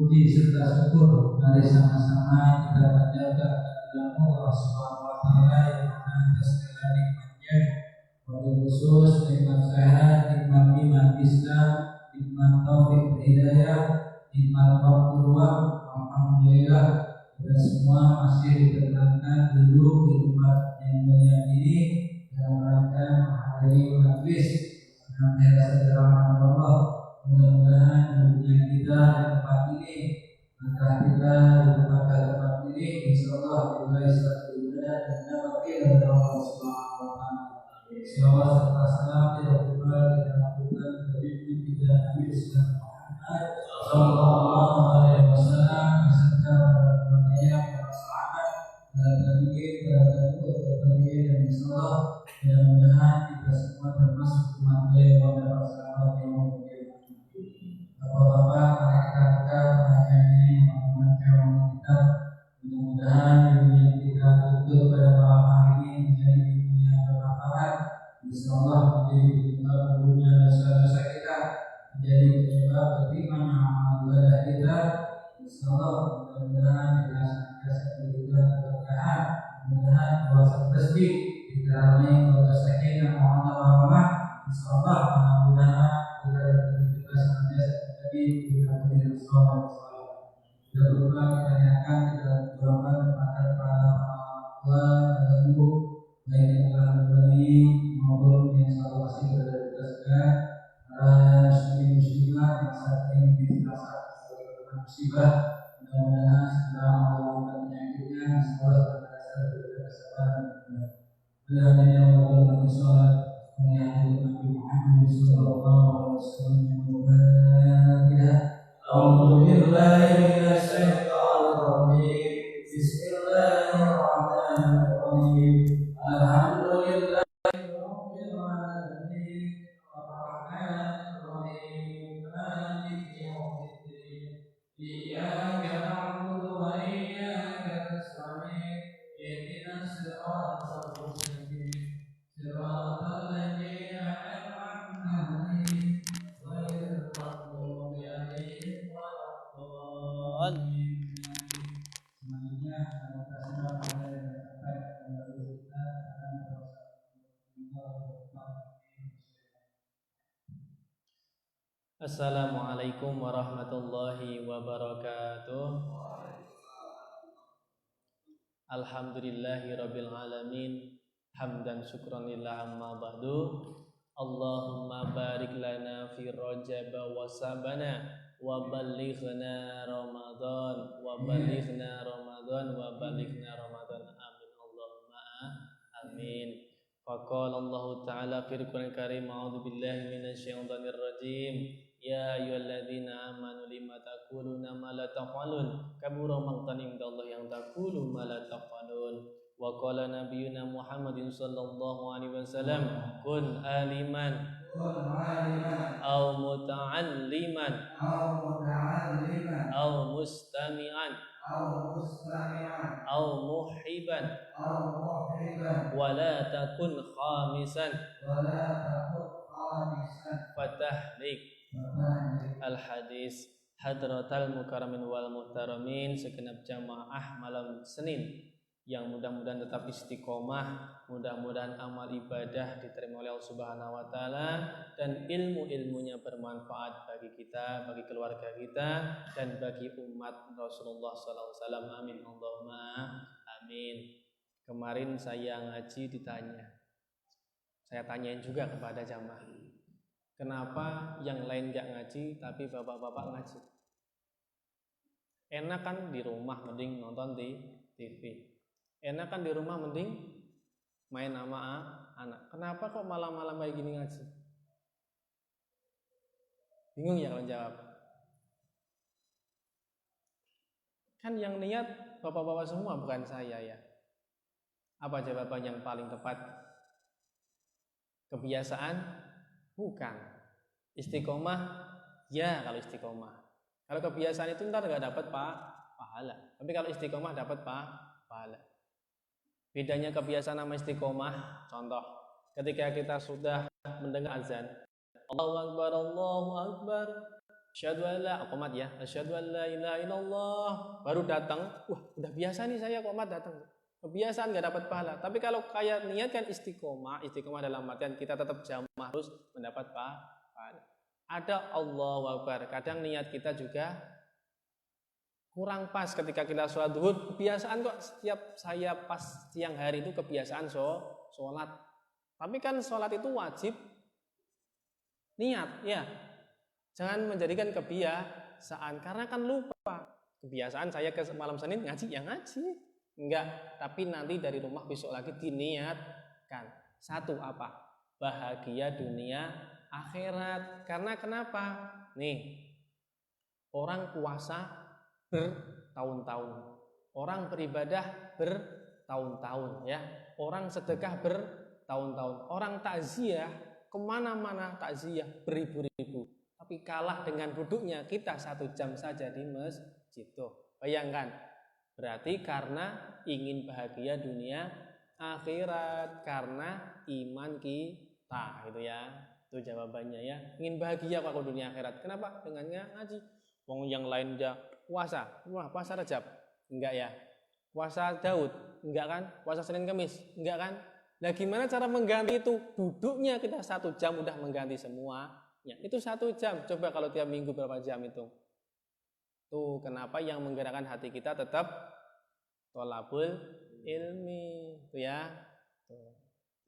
puji serta syukur mari sama-sama kita panjatkan kepada Allah Subhanahu wa taala yang atas segala nikmatnya, wabil khusus nikmat sehat, nikmat iman Islam, nikmat taufik hidayah, nikmat waktu luang. Alhamdulillah kita semua masih ditenangkan duduk di tempat yang mulia ini dalam rangka menghadiri majlis mengenai sejarah Allah. Mudah-mudahan dunia kita di tempat ini, langkah kita di tempat ini, insyaallah diberi suatu ibadah dan dapat kepada Allah Subhanahu wa taala. Selawat serta salam tidak lupa kita lakukan kepada kita Nabi Muhammad sallallahu alaihi wasallam beserta para sahabat dan tabi'in dan insyaallah mudah-mudahan kita semua termasuk umat beliau dan para sahabat yang mulia. Bapak-bapak, para kakak-kakak, pengajian membaca kita, mudah-mudahan dunia kita tutup pada malam hari ini menjadi dunia bermanfaat. Insyaallah menjadi penyebab gurunya dosa-dosa kita, menjadi penyebab beriman amal ibadah kita. Insyaallah mudah-mudahan kita senantiasa diberikan keberkahan, mudah-mudahan puasa rezeki dikarenai keluarga sakinah mawaddah warahmah. Insyaallah mudah-mudahan kita senantiasa menjadi pribadi yang saleh. Jangan lupa kita niatkan kita doakan kepada para tua dan guru baik yang telah berbagi maupun yang selalu masih berada di kita sekarang, para muslimah yang saat ini dirasa sebagai musibah. Mudah-mudahan segera Allah penyakitnya, semoga senantiasa diberikan kesabaran. Mudah-mudahan Allah bersolat menyambut Nabi Muhammad sallallahu alaihi wasallam. A'udzu billahi minasy syaithanir rajim. Bismillahirrahmanirrahim. Alhamdulillahirabbil alamin. Arrahmanir rahim. Maliki yaumiddin. Iyyaka na'budu wa iyyaka nasta'in. Ihdinas siratal mustaqim. Siratal ladzina an'amta 'alaihim ghairil maghdubi 'alaihim waladdallin. Selanjutnya Assalamualaikum warahmatullahi wabarakatuh. Alhamdulillahirabbil alamin. Hamdan syukran lillah amma ba'du. Allahumma barik lana fi Rajab wa Sabana wa ballighna Ramadan wa ballighna Ramadan wa ballighna Ramadan. Amin Allahumma amin. Faqala Allah Ta'ala fil Qur'anil Karim, a'udzu billahi minasy syaithanir rajim. Ya ayyuhalladzina amanu lima taquluna ma la taf'alun, kabura maqtan indallahi yang taqulu ma la taf'alun. Wa qala nabiyyuna Muhammadin sallallahu alaihi wasallam, kun aliman aw muta'alliman aw mustami'an aw muhibban wa la takun khamisan fatahlik. Al-hadis. Hadratal mukarramin wal muhtaramin, segenap jamaah malam Senin yang mudah-mudahan tetap istiqomah, mudah-mudahan amal ibadah diterima oleh Allah Subhanahu wa taala dan ilmu-ilmunya bermanfaat bagi kita, bagi keluarga kita dan bagi umat Rasulullah sallallahu alaihi wasallam. Amin Allahumma amin. Kemarin saya ngaji saya tanyain juga kepada jamaah, kenapa yang lain enggak ngaji tapi bapak-bapak ngaji? Enak kan di rumah mending nonton di TV. Enak kan di rumah mending main sama anak. Kenapa kok malam-malam kayak gini ngaji? Bingung ya kalau jawab. Kan yang niat bapak-bapak semua, bukan saya ya. Apa jawaban yang paling tepat? Kebiasaan? Bukan. Istiqomah? Ya kalau istiqomah. Kalau kebiasaan itu ntar gak dapat pahala. Tapi kalau istiqomah dapat pahala. Bedanya kebiasaan sama istiqomah, contoh, ketika kita sudah mendengar azan, Allahu Akbar, Asyhadu an la, qomat ya. Asyhadu an la ilaha illallah. Baru datang, wah udah biasa nih saya qomat datang. Kebiasaan nggak dapat pahala. Tapi kalau kayak niatkan istiqomah dalam artian kita tetap jamaah terus mendapat pahala. Ada Allahu Akbar. Kadang niat kita juga kurang pas ketika kita sholat duhur. Kebiasaan kok setiap saya pas siang hari itu kebiasaan sholat. Tapi kan sholat itu wajib niat ya. Jangan menjadikan kebiasaan karena kan lupa. Kebiasaan saya ke malam Senin ngaji ya ngaji. Enggak, tapi nanti dari rumah besok lagi diniatkan. Satu apa? Bahagia dunia akhirat. Karena kenapa? Nih, orang puasa bertahun-tahun. Orang beribadah bertahun-tahun ya. Orang sedekah bertahun-tahun. Orang takziah kemana-mana takziah beribu-ribu. Tapi kalah dengan duduknya kita 1 jam saja di masjid. Tuh, bayangkan. Berarti karena ingin bahagia dunia akhirat, karena iman kita gitu ya. Itu jawabannya ya. Ingin bahagia kok dunia akhirat. Kenapa? Dengannya ngaji. Wong yang lain aja puasa. Wah, puasa Rajab. Enggak ya. Puasa Daud. Enggak kan? Puasa Senin Kamis. Enggak kan? Nah, gimana cara mengganti itu? Duduknya kita 1 jam udah mengganti semua. Ya, itu 1 jam. Coba kalau tiap minggu berapa jam itu? Tuh, kenapa yang menggerakkan hati kita tetap tholabul ilmi. Tuh ya.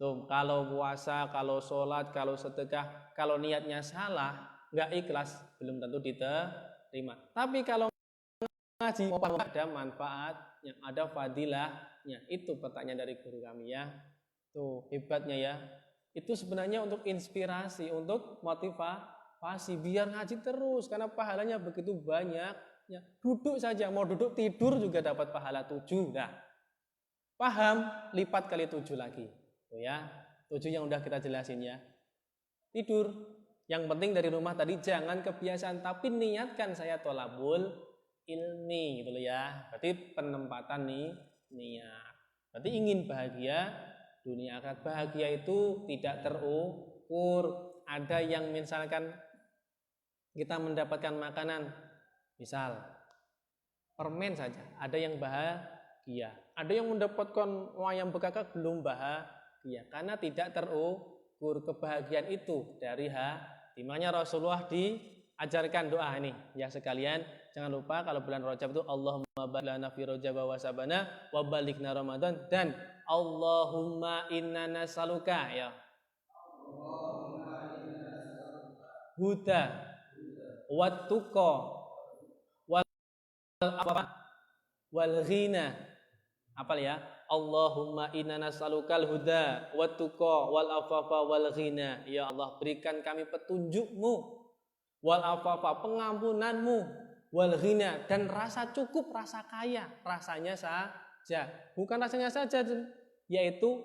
Tuh, kalau puasa, kalau sholat, kalau sedekah, kalau niatnya salah, nggak ikhlas, belum tentu diterima. Tapi kalau ngaji, ada manfaatnya, ada fadilahnya. Itu pertanyaan dari guru kami ya. Tuh, hebatnya ya. Itu sebenarnya untuk inspirasi, untuk motivasi biar ngaji terus karena pahalanya begitu banyak. Ya, duduk saja, mau duduk tidur juga dapat pahala 7. Nah, paham? Lipat kali 7 lagi. Tuh ya, 7 yang udah kita jelasin ya. Tidur. Yang penting dari rumah tadi jangan kebiasaan, tapi niatkan saya tholabul ilmi gitu loh ya. Berarti penempatan nih niat. Berarti ingin bahagia dunia akhirat. Bahagia itu tidak terukur. Ada yang misalkan kita mendapatkan makanan, misal permen saja, ada yang bahagia. Ada yang mendapatkan wayang bekakak belum bahagia karena tidak terukur. Kebahagiaan itu dari hati. Makanya Rasulullah diajarkan doa ini ya sekalian. Jangan lupa kalau bulan Rajab itu Allahumma barik lana fi Rajab wa sabana wa balighna Ramadan dan Allahumma inna nas'aluka ya huda wat tuqa wal ghina. Apal ya? Allahumma inna nas'alukal huda wat tuqa wal afafa wal ghina. Ya Allah, berikan kami petunjuk-Mu, wal afafa, pengampunanmu, wal ghina, dan rasa cukup, rasa kaya. Rasanya saja, bukan rasanya saja, yaitu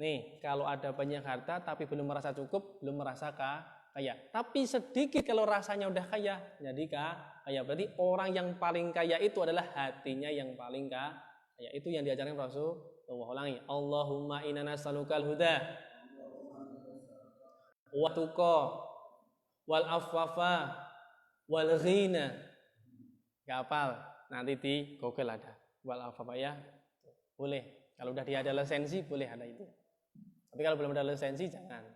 nih, kalau ada banyak harta tapi belum merasa cukup, belum merasa kaya. Tapi sedikit kalau rasanya udah kaya, jadi kaya. Berarti orang yang paling kaya itu adalah hatinya yang paling kaya. Itu yang diajarkan Rasulullah. Ulangi. Allahumma inna nas'alukal huda wa tuqa wal afafa wal ghina. Gapal, nanti di Google ada wal afafa ya. Boleh. Kalau udah dia ada lisensi boleh ada itu. Tapi kalau belum ada lisensi jangan.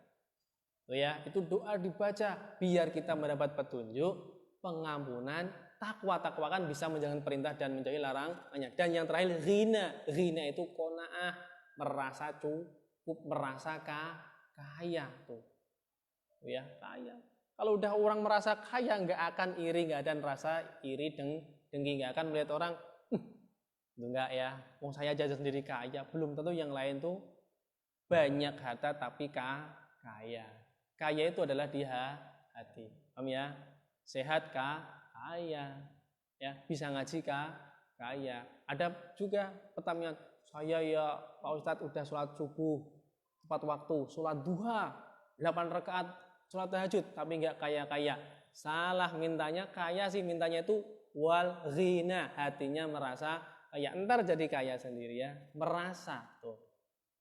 Tuh ya, itu doa dibaca biar kita mendapat petunjuk, pengampunan, takwa kan bisa menjalankan perintah dan menjauhi larangannya. Dan yang terakhir ghina itu qanaah, merasa cukup, merasa kaya tuh. Ya, kaya. Kalau udah orang merasa kaya nggak akan iri, nggak ada rasa iri dengki, nggak akan melihat orang enggak ya, wong saya aja sendiri kaya, belum tentu yang lain tuh banyak harta tapi kaya. Kaya itu adalah di hati. Paham ya? Sehat kaya. Ya, bisa ngaji kaya. Ada juga pertanyaan, saya ya Pak Ustadz udah sholat subuh tepat waktu, sholat duha 8 rakaat, sholat tahajud tapi enggak kaya-kaya. Salah mintanya, kaya sih mintanya itu wal ghina, hatinya merasa kaya. Entar jadi kaya sendiri ya, merasa tuh.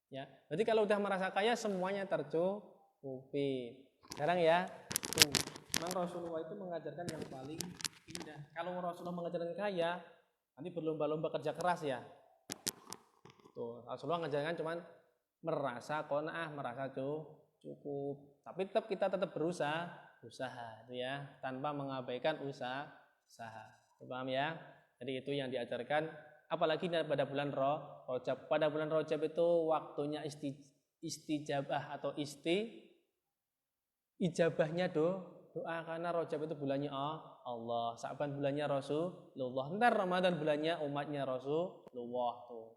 Ya, berarti kalau udah merasa kaya semuanya tercukupi. Sekarang ya, Memang Rasulullah itu mengajarkan yang paling indah. Kalau Rasulullah mengajarkan kaya, nanti berlomba-lomba kerja keras ya. Tuh, Rasulullah mengajarkan cuman merasa qanaah, merasa cukup. Tapi kita tetap berusaha itu ya, tanpa mengabaikan usaha. Paham ya? Jadi itu yang diajarkan, apalagi pada bulan Rajab. Pada bulan Rajab itu waktunya istijabah atau ijabahnya doa, karena Rajab itu bulannya Allah, Sa'ban bulannya Rasulullah, ntar Ramadan bulannya umatnya Rasulullah tuh.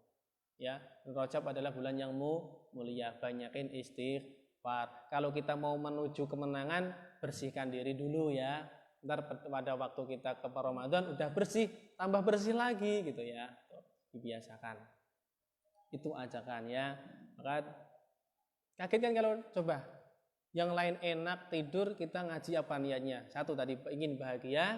Ya, Rajab adalah bulan yang mulia, banyakin istighfar. Kalau kita mau menuju kemenangan, bersihkan diri dulu ya. Ntar pada waktu kita ke Ramadan udah bersih, tambah bersih lagi gitu ya. Dibiasakan. Itu ajakan ya. Maka kaget kan kalau coba yang lain enak tidur, kita ngaji apa niatnya? Satu tadi ingin bahagia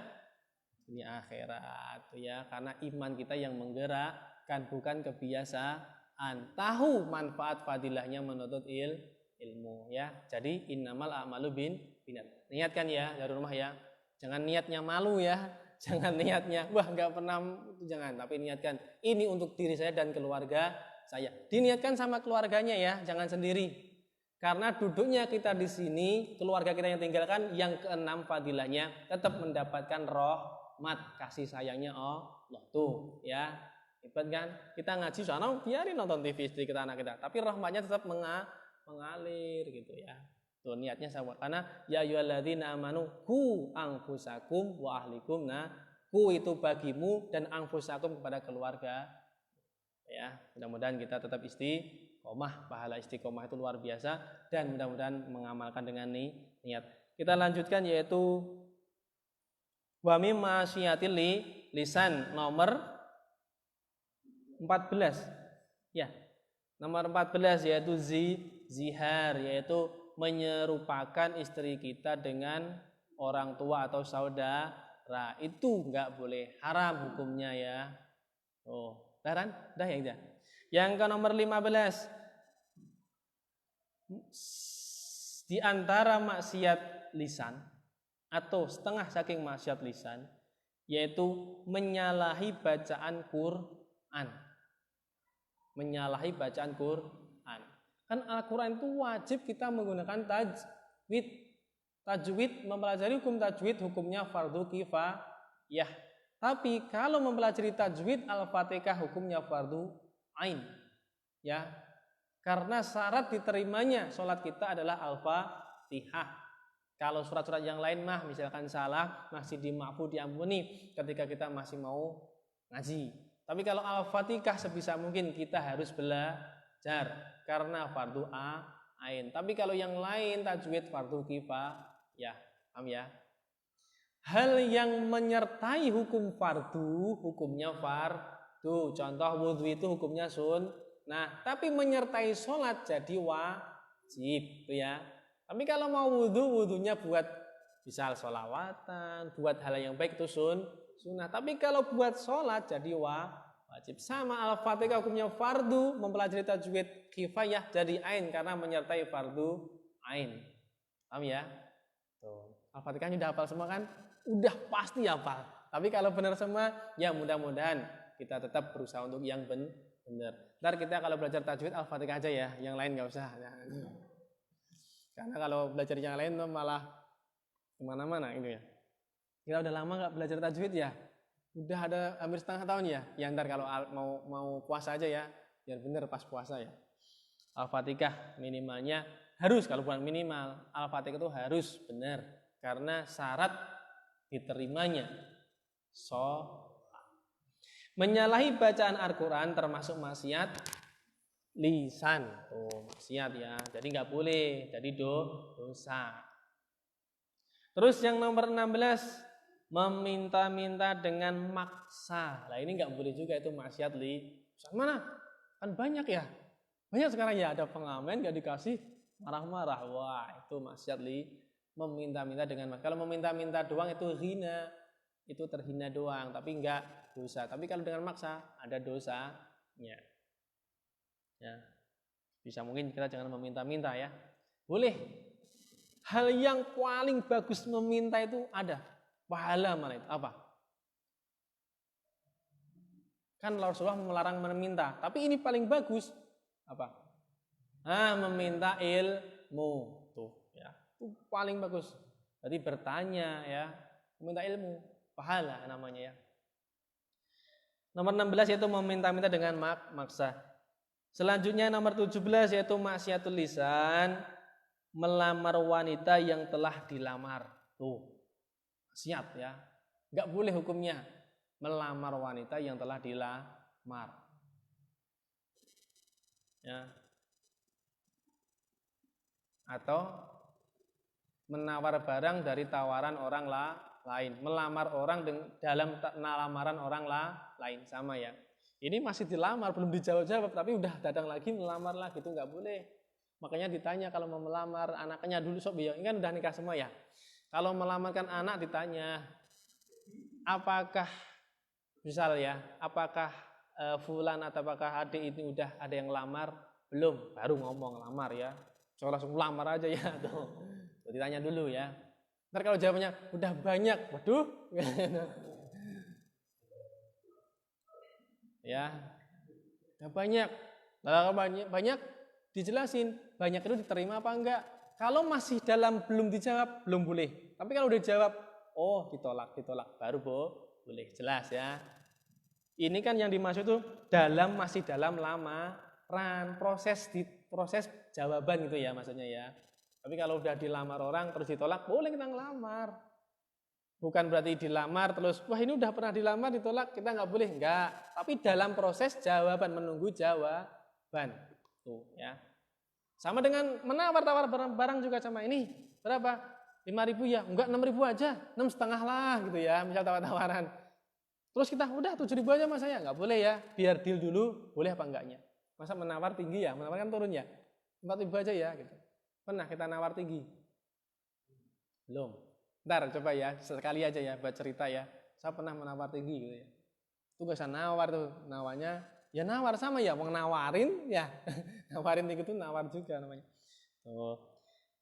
ini akhirat ya, karena iman kita yang menggerakkan, bukan kebiasaan. Tahu manfaat fadilahnya menuntut ilmu ya. Jadi innamal a'malu binniyat. Niatkan ya dari rumah ya. Jangan niatnya malu ya. Jangan niatnya wah nggak pernah, jangan, tapi niatkan ini untuk diri saya dan keluarga saya. Diniatkan sama keluarganya ya, jangan sendiri. Karena duduknya kita di sini, keluarga kita yang tinggalkan, yang keenam fadilahnya tetap mendapatkan rahmat kasih sayangnya Allah tuh ya. Hebat kan? Kita ngaji sana biarin nonton TV istri kita, anak kita, tapi rahmatnya tetap mengalir gitu ya. Tuh niatnya sama. Karena ya ayyuhalladzina amanu qu anfusakum wa ahlikum. Nah, ku itu bagimu dan anfusakum kepada keluarga. Ya, mudah-mudahan kita tetap istiqomah, pahala istiqomah itu luar biasa, dan mudah-mudahan mengamalkan dengan niat. Kita lanjutkan yaitu wa mimma syiatil lisan nomor 14. Ya. Nomor 14 yaitu zihar, yaitu menyerupakan istri kita dengan orang tua atau saudara. Itu enggak boleh, haram hukumnya ya. Oh, dah ya. Yang ke nomor 15, di antara maksiat lisan atau setengah saking maksiat lisan, yaitu menyalahi bacaan Quran. Menyalahi bacaan Quran. Kan Al-Quran itu wajib kita menggunakan tajwid. Tajwid, mempelajari hukum tajwid, hukumnya fardu kifayah. Tapi kalau mempelajari tajwid Al-Fatihah hukumnya fardu ain. Ya. Karena syarat diterimanya sholat kita adalah Al-Fatihah. Kalau surat-surat yang lain mah misalkan salah masih diampuni ketika kita masih mau ngaji. Tapi kalau Al-Fatihah sebisa mungkin kita harus belajar karena fardu ain. Tapi kalau yang lain tajwid fardu kifayah. Paham ya? Hal yang menyertai hukum fardu hukumnya fardu. Contoh wudhu itu hukumnya sunnah, tapi menyertai sholat jadi wajib tuh ya. Tapi kalau mau wudhunya buat misal sholawatan, buat hal yang baik itu sunnah. Tapi kalau buat sholat jadi wajib. Sama Al-Fatihah hukumnya fardu, mempelajari tajwid kifayah jadi ain karena menyertai fardu ain. Paham ya? Tuh. Al-Fatihahnya udah hafal semua kan? Udah pasti hafal. Tapi kalau benar semua, ya mudah-mudahan kita tetap berusaha untuk yang benar. Ntar kita kalau belajar tajwid Al-Fatihah aja ya, yang lain nggak usah. Karena kalau belajar yang lain tuh malah kemana-mana gitu ya. Kita udah lama nggak belajar tajwid ya, udah ada hampir setengah tahun ya. Ya ntar kalau mau puasa aja ya, biar bener pas puasa ya. Al-Fatihah minimalnya harus, kalau bukan minimal, Al-Fatihah itu harus benar karena syarat diterimanya sholat. Menyalahi bacaan Al-Quran termasuk maksiat lisan. Oh, maksiat ya. Jadi nggak boleh, jadi dosa. Terus yang nomor 16, meminta-minta dengan maksa. Nah ini nggak boleh juga, itu maksiat lisan. Mana? Kan banyak ya. Banyak sekarang ya, ada pengamen nggak dikasih marah-marah. Wah, itu maksiat meminta-minta dengan maksa. Kalau meminta-minta doang itu hina. Itu terhina doang, tapi enggak dosa. Tapi kalau dengan maksa ada dosanya. Ya. Bisa mungkin kita jangan meminta-minta ya. Boleh. Hal yang paling bagus meminta itu ada. Pahala malah itu. Apa? Kan Rasulullah melarang meminta. Tapi ini paling bagus. Apa? Meminta ilmu. Tuh, ya. Itu paling bagus. Jadi bertanya ya. Meminta ilmu. Pahala namanya ya. Nomor 16 yaitu meminta-minta dengan maksa. Selanjutnya nomor 17 yaitu maksiatul lisan, melamar wanita yang telah dilamar. Tuh, maksiat ya. Enggak boleh hukumnya melamar wanita yang telah dilamar. Ya. Atau menawar barang dari tawaran orang lain, melamar orang dalam lamaran orang lain, sama ya. Ini masih dilamar, belum dijawab-jawab, tapi udah datang lagi melamar lagi, itu nggak boleh. Makanya ditanya kalau mau melamar anaknya dulu sob, ini kan udah nikah semua ya. Kalau melamarkan anak ditanya, apakah misal ya, apakah fulan atau apakah adik ini udah ada yang lamar? Belum, baru ngomong lamar ya. Coba langsung lamar aja ya tuh. Ditanya dulu ya. Ntar kalau jawabannya udah banyak, waduh. Ya, udah banyak. Kalau banyak dijelasin, banyak itu diterima apa enggak. Kalau masih dalam belum dijawab, belum boleh. Tapi kalau udah dijawab, oh ditolak, baru boleh. Jelas ya. Ini kan yang dimaksud itu masih dalam lamaran, proses jawaban gitu ya maksudnya ya. Tapi kalau udah dilamar orang terus ditolak, boleh kita ngelamar. Bukan berarti dilamar terus, wah ini udah pernah dilamar ditolak, kita nggak boleh. Enggak. Tapi dalam proses jawaban, menunggu jawaban. Tuh ya. Sama dengan menawar-tawar barang juga sama ini. Berapa? 5.000 ya? Enggak, 6.000 aja. 6,5 lah gitu ya, misal tawar-tawaran. Terus kita udah 7.000 aja mas saya, nggak boleh ya. Biar deal dulu, boleh apa enggaknya. Masa menawar tinggi ya? Menawar kan turun ya. 4.000 aja ya gitu. Pernah kita nawar tinggi? Belum. Ntar coba ya, sekali aja ya buat cerita ya. Saya pernah menawar tinggi gitu ya. Itu gak usah nawar tuh, nawarnya ya nawar sama ya, mau nawarin ya. Nawarin tinggi itu nawar juga namanya. Tuh.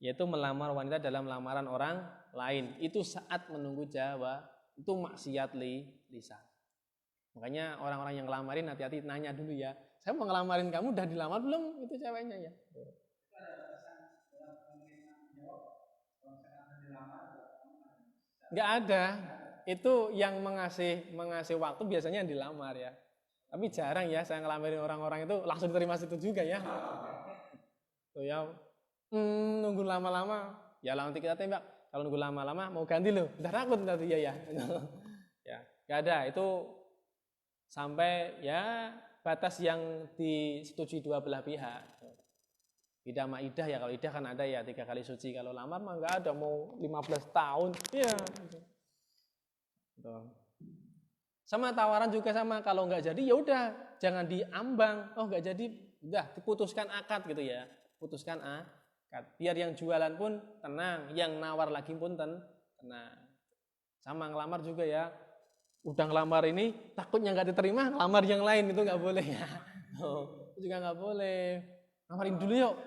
Yaitu melamar wanita dalam lamaran orang lain. Itu saat menunggu jawab, itu maksiat lisan. Makanya orang-orang yang ngelamarin hati-hati nanya dulu ya. Saya mau ngelamarin kamu, udah dilamar belum? Itu ceweknya ya. Nggak ada. Itu yang mengasih waktu biasanya yang dilamar ya. Tapi jarang ya saya ngelamarin orang-orang itu langsung diterima situ juga ya. Tuh ya. Nunggu lama-lama, ya nanti kita tembak. Kalau nunggu lama-lama mau ganti loh. Udah takut nanti ya. Ya, nggak ada. Itu sampai ya batas yang disetujui dua belah pihak. Idah sama idah ya, kalau idah kan ada ya 3 kali suci, kalau lamar mah nggak ada, mau 15 tahun ya. Sama tawaran juga sama, kalau nggak jadi ya udah jangan diambang, oh nggak jadi udah diputuskan akad gitu ya, putuskan akad biar yang jualan pun tenang, yang nawar lagi pun tenang. Sama ngelamar juga ya, udah ngelamar ini takutnya nggak diterima, ngelamar yang lain itu nggak boleh ya. Itu juga nggak boleh. Lamarin dulu yuk.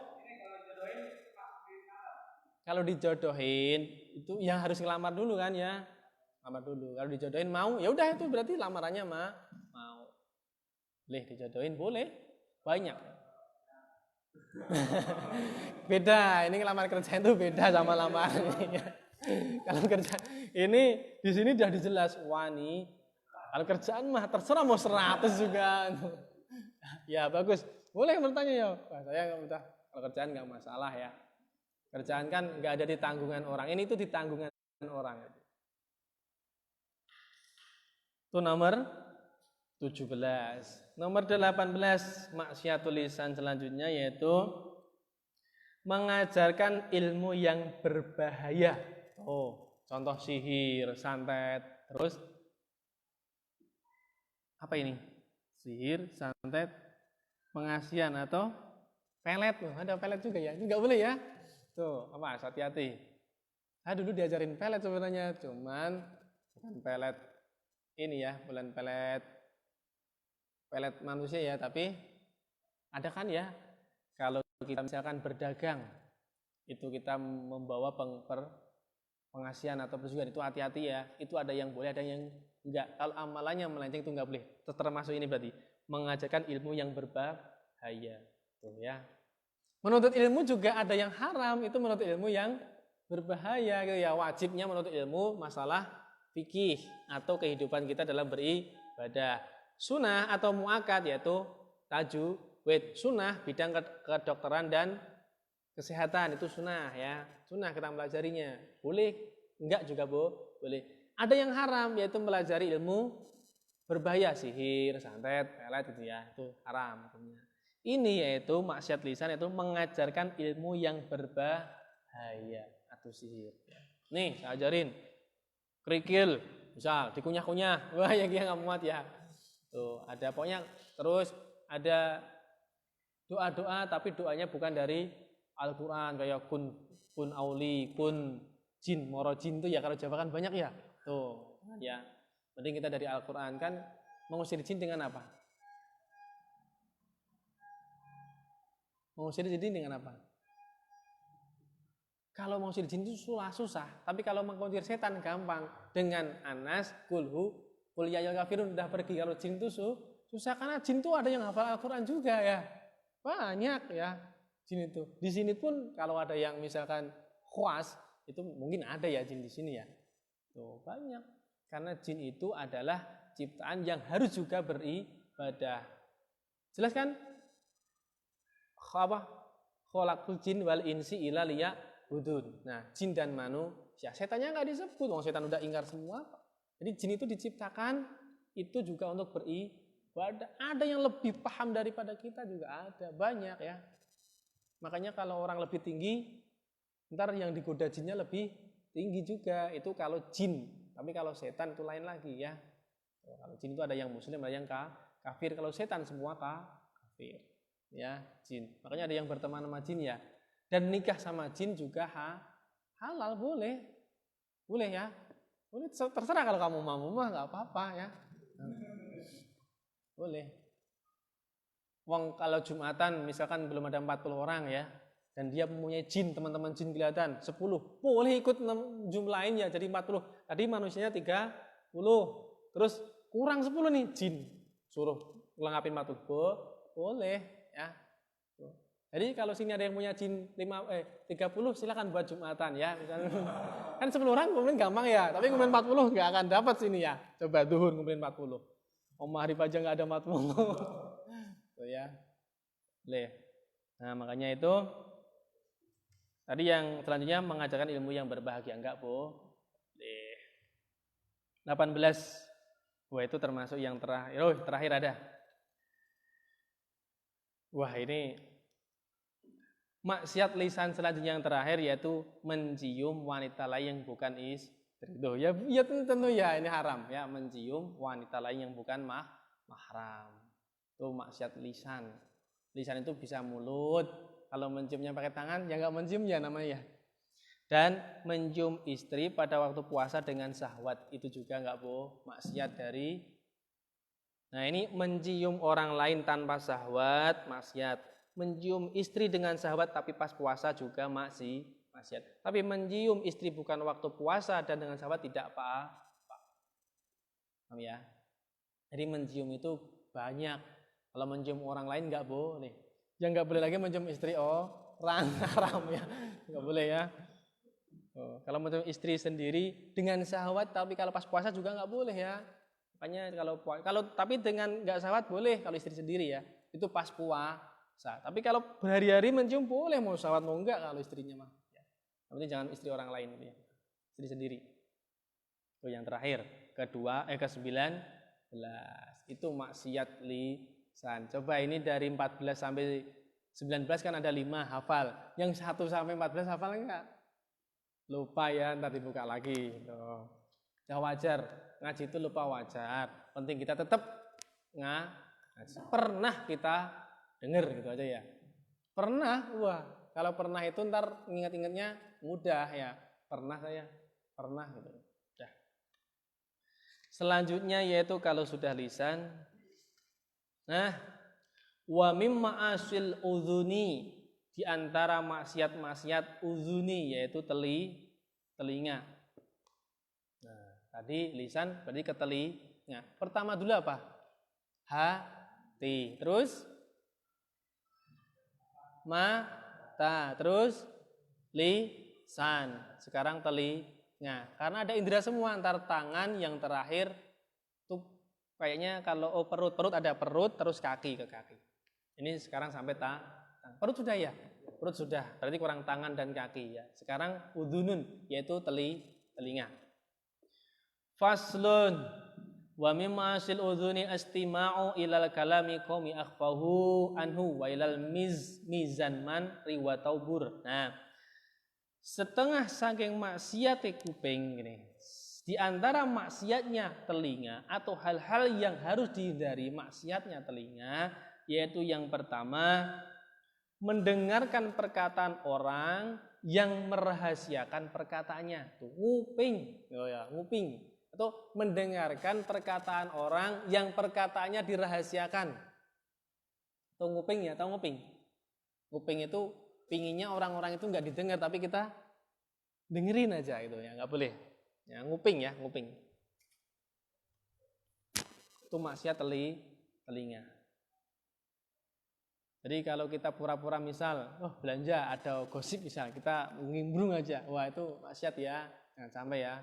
Kalau dijodohin itu yang harus ngelamar dulu kan ya, lamar dulu. Kalau dijodohin mau, ya udah itu berarti lamarannya mau. Boleh dijodohin, boleh banyak. Beda, ini ngelamar kerjaan itu beda sama lamaran ini. Kalau kerja ini di sini udah dijelas wani. Kalau kerjaan mah terserah mau 100 juga. Ya bagus, boleh bertanya ya. Wah, saya nggak minta. Kalau kerjaan nggak masalah ya. Kerjaan kan nggak ada di tanggungan orang. Ini itu di tanggungan orang. Itu nomor 17. Nomor 18 maksiatul lisan selanjutnya yaitu mengajarkan ilmu yang berbahaya. Oh, contoh sihir, santet, terus apa ini? Sihir, santet, pengasihan atau pelet. Ada pelet juga ya. Enggak boleh ya. Tuh, apa? Hati-hati. Saya dulu diajarin pelet sebenarnya, cuman bukan pelet ini ya, bukan pelet manusia ya, tapi ada kan ya, kalau kita misalkan berdagang, itu kita membawa pengasihan atau perjuangan itu hati-hati ya. Itu ada yang boleh, ada yang enggak. Kalau amalannya melenceng itu enggak boleh. Termasuk ini berarti mengajarkan ilmu yang berbahaya. Tuh ya. Menuntut ilmu juga ada yang haram, itu menuntut ilmu yang berbahaya gitu ya. Wajibnya menuntut ilmu masalah fikih atau kehidupan kita dalam beribadah. Sunnah atau muakkad yaitu tajwid. Sunnah bidang kedokteran dan kesehatan itu sunnah ya. Sunnah kita pelajarinya. Boleh, enggak juga boleh. Ada yang haram yaitu pelajari ilmu berbahaya, sihir, santet, pelet itu ya. Itu haram hukumnya. Ini yaitu maksiat lisan, yaitu mengajarkan ilmu yang berbahaya atau sihir. Nih, saya ajarin. Kerikil, misal dikunyah-kunyah. Wah, yang dia nggak muat ya. Tuh, ada pokoknya terus ada doa-doa tapi doanya bukan dari Al-Qur'an kayak kun auli, kun jin, moro jin tuh ya kalau Jawa kan banyak ya. Tuh, ya. Penting kita dari Al-Qur'an kan mengusir jin dengan apa? Mengusir jin dengan apa? Kalau mengusir jin itu susah, tapi kalau mengusir setan gampang. Dengan Anas, kulhu, kul ya ayyuhal kafirun udah pergi. Kalau jin itu susah karena jin itu ada yang hafal Al-Qur'an juga ya. Banyak ya jin itu. Di sini pun kalau ada yang misalkan khuas, itu mungkin ada ya jin di sini ya. Tuh, banyak. Karena jin itu adalah ciptaan yang harus juga beribadah. Jelas kan? Khalaqul jin wal insi illa liya'budun. Nah, jin dan manusia. Setannya enggak disebut, wong setan udah ingkar semua. Jadi jin itu diciptakan itu juga untuk beribadah. Ada yang lebih paham daripada kita juga ada, banyak ya. Makanya kalau orang lebih tinggi, ntar yang digoda jinnya lebih tinggi juga. Itu kalau jin. Tapi kalau setan itu lain lagi ya. Kalau jin itu ada yang muslim, ada yang kafir. Kalau setan semua kafir. Ya, jin. Makanya ada yang berteman sama jin ya. Dan nikah sama jin juga halal, boleh. Boleh ya. Boleh, terserah kalau kamu mau mah enggak apa-apa ya. Boleh. Wong kalau Jumatan misalkan belum ada 40 orang ya. Dan dia mempunyai jin, teman-teman jin kelihatan 10. Boleh ikut jumlahin ya jadi 40. Tadi manusianya 30. Terus kurang 10 nih jin. Suruh lengkapin 40. Boleh. Ya. Jadi kalau sini ada yang punya jin 30 silakan buat Jumatan ya. Misalnya, kan 10 orang ngumpulin gampang ya, tapi ngumpulin 40 nggak akan dapat sini ya. Coba duhur ngumpulin 40. Om Mahrib aja nggak ada 40. Tuh ya. Boleh. Nah, makanya itu tadi yang selanjutnya mengajarkan ilmu yang berbahagia enggak, boleh. 18. Wah, itu termasuk yang terakhir. Oh, terakhir ada. Wah, ini maksiat lisan selanjutnya yang terakhir yaitu mencium wanita lain yang bukan istri. Tuh, ya tentu ya ini haram ya, mencium wanita lain yang bukan mahram. Itu maksiat lisan. Lisan itu bisa mulut. Kalau menciumnya pakai tangan ya enggak mencium ya namanya ya. Dan mencium istri pada waktu puasa dengan syahwat itu juga enggak maksiat dari. Nah, ini mencium orang lain tanpa syahwat, maksiat. Mencium istri dengan syahwat tapi pas puasa juga maksiat. Tapi mencium istri bukan waktu puasa dan dengan syahwat tidak apa-apa. Paham ya? Jadi mencium itu banyak. Kalau mencium orang lain enggak boleh. Yang enggak boleh lagi mencium istri orang haram ya. Enggak boleh ya. Kalau mencium istri sendiri dengan syahwat tapi kalau pas puasa juga enggak boleh ya. Makanya kalau tapi dengan enggak syahwat boleh kalau istri sendiri ya. Itu pas puasa. Tapi kalau berhari-hari mencium boleh mau syahwat mau enggak kalau istrinya mah. Ya. Yang penting jangan istri orang lain gitu ya. Istri sendiri. Itu yang terakhir, ke-9 itu maksiat lisan. Coba ini dari 14 sampai 19 kan ada 5 hafal. Yang 1 sampai 14 hafal enggak? Lupa ya, ntar dibuka lagi. Tuh. Ya wajar, ngaji itu lupa wajar. Penting kita tetap ngaji. Pernah kita dengar gitu aja ya. Pernah, wah. Kalau pernah itu ntar ingat-ingatnya mudah ya. Pernah saya, pernah gitu. Dah. Selanjutnya yaitu kalau sudah lisan. Nah, wa mimma asil udhuni di antara maksiat-maksiat uzuni yaitu telinga. Nah, tadi lisan berarti ke telinga. Pertama dulu apa? Hati. Terus mata. Terus lisan. Sekarang telinga. Karena ada indera semua antar tangan yang terakhir tuh kayaknya kalau perut ada perut terus kaki ke kaki. Ini sekarang sampai perut sudah ya? Perut sudah, berarti kurang tangan dan kaki ya. Sekarang udhunun, yaitu telinga. Faslun wa mimma asil udhuni istima'u ilal kalami qaumi akhfahu anhu wa ilal mizan man riwataubur. Nah, setengah saking maksiat kuping gini. Di antara maksiatnya telinga atau hal-hal yang harus dihindari maksiatnya telinga, yaitu yang pertama mendengarkan perkataan orang yang merahasiakan perkataannya. Tuh, nguping, nguping atau mendengarkan perkataan orang yang perkataannya dirahasiakan. Tuh nguping ya, tahu nguping? Nguping itu pinginnya orang-orang itu nggak didengar tapi kita dengerin aja itu ya, nggak boleh. Ya, nguping ya, nguping. Itu maksiat telinga. Jadi kalau kita pura-pura misal, belanja ada gosip misal, kita ngimbrung aja, wah itu maksiat ya, jangan sampai ya.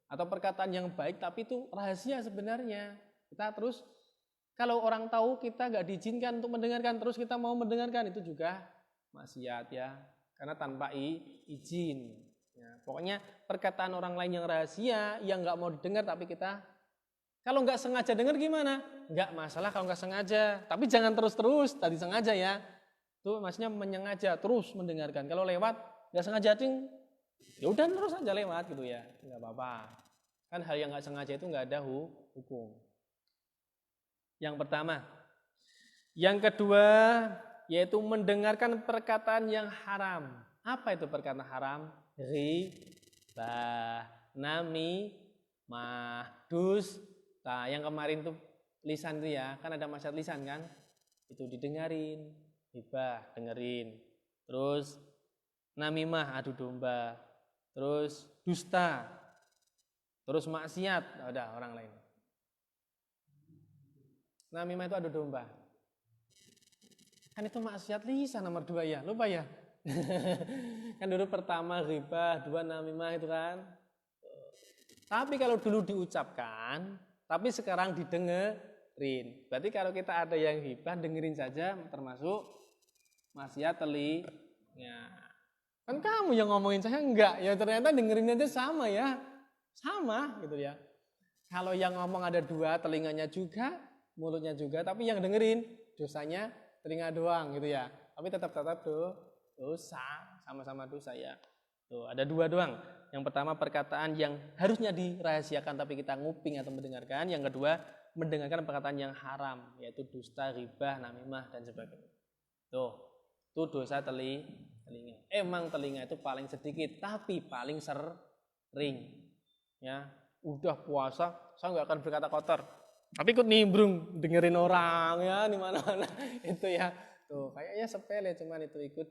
Atau perkataan yang baik tapi itu rahasia sebenarnya. Kita terus, kalau orang tahu kita nggak diizinkan untuk mendengarkan, terus kita mau mendengarkan, itu juga maksiat ya. Karena tanpa izin. Ya, pokoknya perkataan orang lain yang rahasia, yang nggak mau didengar tapi kita, kalau nggak sengaja dengar gimana? Nggak masalah kalau nggak sengaja. Tapi jangan terus-terus, tadi sengaja ya. Itu maksudnya menyengaja, terus mendengarkan. Kalau lewat, nggak sengaja, ya udah terus aja lewat gitu ya. Nggak apa-apa. Kan hal yang nggak sengaja itu nggak ada hukum. Yang pertama. Yang kedua, yaitu mendengarkan perkataan yang haram. Apa itu perkataan haram? Ghibah, namimah, dusta. Yang kemarin tuh lisan itu ya, kan ada maksiat lisan kan? Itu didengarin, ghibah, dengerin. Terus namimah, adu domba. Terus dusta. Terus maksiat, ada orang lain. Namimah itu adu domba. Kan itu maksiat lisan nomor 2 ya, lupa ya? Kan dulu pertama ghibah, 2 namimah itu kan. Tapi kalau dulu diucapkan, tapi sekarang didengerin. Berarti kalau kita ada yang ghibah, dengerin saja termasuk maksiat telinga. Kan kamu yang ngomongin saya enggak, ya ternyata dengerin aja sama ya. Sama gitu ya. Kalau yang ngomong ada 2, telinganya juga, mulutnya juga, tapi yang dengerin dosanya telinga doang gitu ya. Tapi tetap dosa, sama-sama dosa ya. Tuh, ada 2 doang. Yang pertama perkataan yang harusnya dirahasiakan tapi kita nguping atau mendengarkan. Yang kedua mendengarkan perkataan yang haram, yaitu dusta, ghibah, namimah dan sebagainya. Tuh, itu dosa telinga. Emang telinga itu paling sedikit tapi paling sering. Ya, udah puasa saya nggak akan berkata kotor. Tapi ikut nimbrung dengerin orang ya di mana-mana itu ya. Tuh, kayaknya sepele cuman itu ikut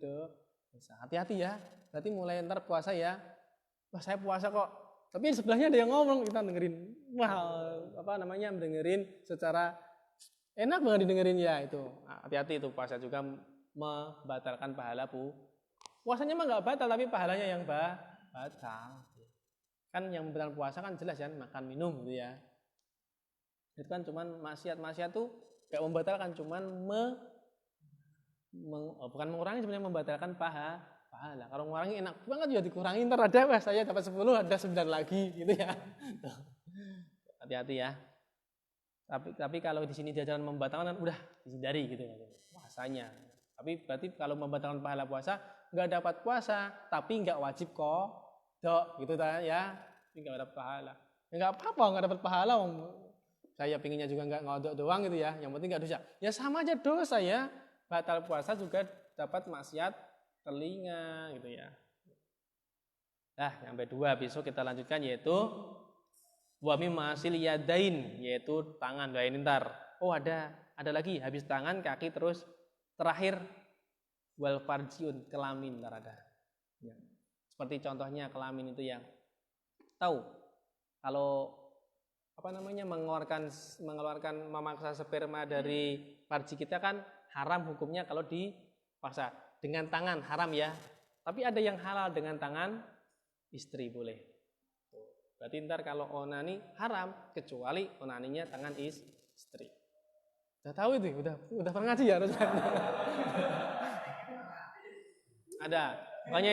dosa. Hati-hati ya. Berarti mulai ntar puasa ya. Wah, saya puasa kok. Tapi di sebelahnya ada yang ngomong, kita dengerin. Wah, mendengerin secara enak banget didengerin ya itu. Hati-hati itu puasa juga membatalkan pahala puasanya mah nggak batal tapi pahalanya yang batal. Kan yang membatalkan puasa kan jelas ya, makan minum gitu ya. Itu kan cuman maksiat tuh kayak membatalkan cuman bukan mengurangi, sebenarnya membatalkan pahala. Kalau mengurangi enak banget ya dikurangi, ntar ada saya dapat 10 ada 9 lagi gitu ya. Hati-hati ya. Tapi kalau di sini diajaran membatalkan udah dihindari gitu puasanya. Tapi berarti kalau membatalkan pahala puasa nggak dapat puasa, tapi nggak wajib gitu ya. Nggak dapat pahala. Ya nggak apa-apa nggak dapat pahala. Saya pinginnya juga nggak ngodok doang gitu ya. Yang penting nggak dosa. Ya sama aja dosa ya. Batal puasa juga dapat maksiat telinga gitu ya. Nah, sampai 2 besok kita lanjutkan yaitu wa mimma asil yadain, yaitu tangan. Nah, ini ntar. Oh, ada lagi habis tangan, kaki terus terakhir wal farjiun, kelamin ntar ada. Ya. Seperti contohnya kelamin itu yang tahu kalau mengeluarkan memaksa sperma dari farji kita kan haram hukumnya kalau dipaksa dengan tangan haram ya. Tapi ada yang halal dengan tangan istri boleh. Berarti ntar kalau onani haram kecuali onaninya tangan istri. Udah tahu itu, udah pernah ngaji ya harusnya. Ada. Makanya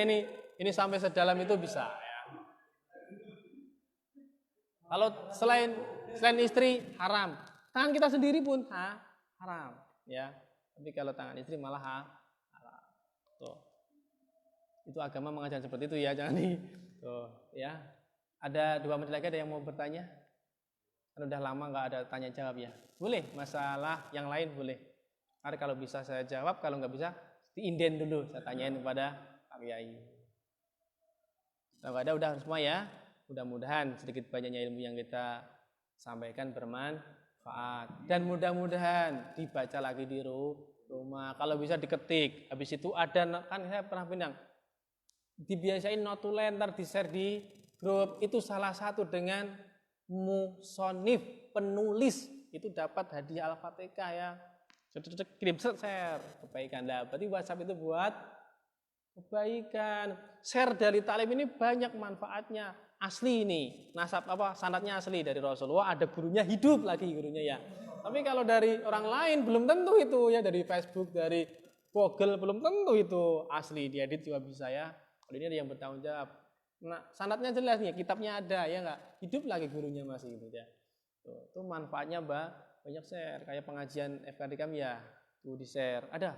ini sampai sedalam itu bisa ya. Kalau selain istri haram, tangan kita sendiri pun haram ya. Tapi kalau tangan istri malah haram. Tuh. Itu agama mengajar seperti itu ya, jangan tuh ya. Ada 2 menit lagi, ada yang mau bertanya? Kan udah lama nggak ada tanya jawab ya. Boleh, masalah yang lain boleh. Karena kalau bisa saya jawab, kalau nggak bisa diinden dulu, saya tanyain kepada Pak Kiai. Kalau nggak ada udah semua ya. Mudah-mudahan sedikit banyaknya ilmu yang kita sampaikan bermanfaat. Dan mudah-mudahan dibaca lagi di rumah. Kalau bisa diketik. Habis itu ada, kan saya pernah bilang, dibiasain notulen, ntar di-share di grup. Itu salah satu dengan musonif, penulis. Itu dapat hadiah Al-Fatihah ya. Kirim share kebaikan. Nah, berarti WhatsApp itu buat kebaikan. Share dari taklim ini banyak manfaatnya. Asli ini, sanadnya asli dari Rasulullah, ada gurunya hidup lagi gurunya ya. Tapi kalau dari orang lain belum tentu itu ya, dari Facebook, dari Google belum tentu itu asli, diedit juga bisa ya. Kalau ini ada yang bertanggung jawab. Nah, sanadnya jelas nih, kitabnya ada ya enggak? Hidup lagi gurunya masih gitu ya. Tuh, itu manfaatnya banyak share, kayak pengajian FKD kami ya, tuh di-share. Ada.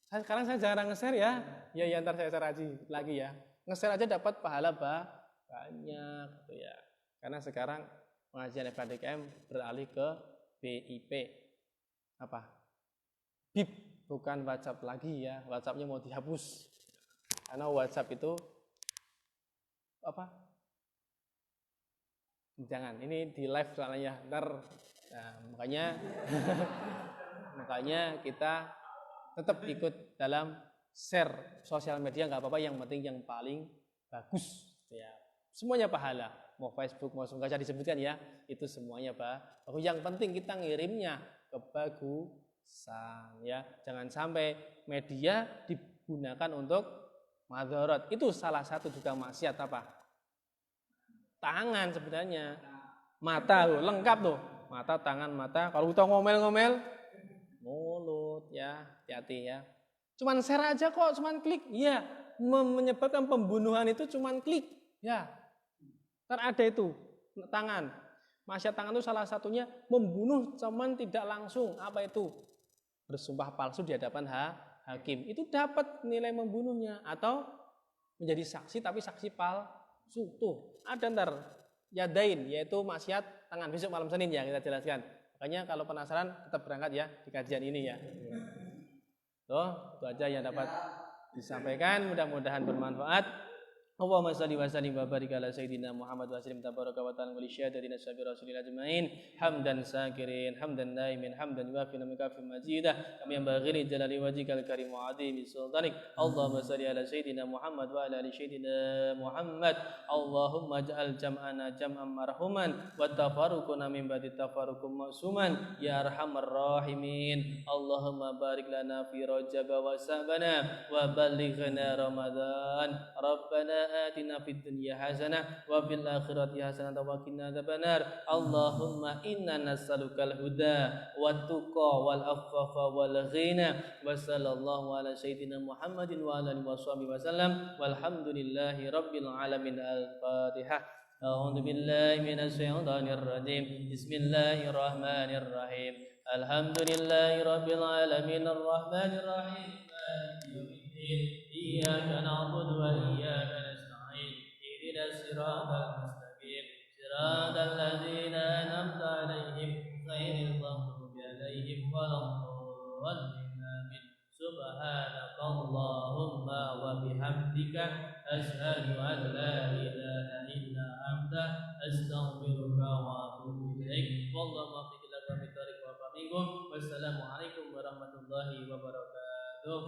Sekarang saya jarang nge-share ya. Ya ntar saya share lagi ya. Nge-share aja dapat pahala banyak gitu ya. Karena sekarang pengajian FKDKM beralih ke BIP. Apa? BIP, bukan WhatsApp lagi ya. WhatsAppnya mau dihapus. Karena WhatsApp itu apa? Jangan, ini di live soalnya ntar. Nah, makanya kita tetap ikut dalam share sosial media, nggak apa-apa, yang penting yang paling bagus ya. Semuanya pahala, mau Facebook, mau nggak usah disebutkan ya, itu semuanya bagus. Yang penting kita ngirimnya kebagusan ya. Jangan sampai media digunakan untuk madharat. Itu salah satu juga maksiat apa? Tangan sebenarnya. Mata loh, lengkap tuh. Mata, tangan, mata. Kalau kita ngomel-ngomel, mulut ya, hati-hati ya. Cuman share aja kok, cuman klik. Iya, menyebabkan pembunuhan itu cuman klik. Ya. Ntar ada itu, tangan. Maksiat tangan itu salah satunya membunuh cuman tidak langsung. Apa itu? Bersumpah palsu di hadapan hakim. Itu dapat nilai membunuhnya. Atau menjadi saksi tapi saksi palsu. Tuh, ada ntar. Yadain, yaitu maksiat tangan. Besok malam Senin ya kita jelaskan. Makanya kalau penasaran tetap berangkat ya di kajian ini ya. Tuh, itu aja yang dapat disampaikan. Mudah-mudahan bermanfaat. Allahumma salli wa sallim wa barik ala sayyidina Muhammad wa sallim tabaraka wa ta'ala wa li syahadatina sabi rasulillah ajma'in hamdan sakirin hamdan naimin hamdan yuafi namika fi majidah kami yang baghiri jalali wajhikal karim wa adhimi sultanik. Allahumma salli ala sayyidina Muhammad wa ala ali sayyidina Muhammad. Allahumma ja'al jam'ana jam'an marhuman wa tafarruquna min ba'di tafarruqum ma'suman ya arhamar rahimin. Allahumma barik lana fi rajab wa sabana wa ballighna ramadan. Rabbana آتنا في الدنيا حسنة وفي الآخرة حسنة وقنا عذاب النار. اللهم إنا نسألك الهدى والتقى والعفاف والغنى وصلى الله على سيدنا محمد وعلى آله وصحبه وسلم والحمد لله رب العالمين. الفاتحة. أعوذ بالله من الشيطان الرجيم. بسم الله الرحمن الرحيم. الحمد لله رب العالمين الرحمن الرحيم مالك يوم الدين. إياك نعبد وإياك نستعين. اهدنا الصراط المستقيم صراط الذين أنعمت عليهم غير المغضوب عليهم ولا الضالين آمين. سبحانك اللهم وبحمدك أشهد أن لا إله إلا أنت أستغفرك وأتوب إليك. والله موفق لكم بطريق وفقكم. والسلام عليكم warahmatullahi wabarakatuh.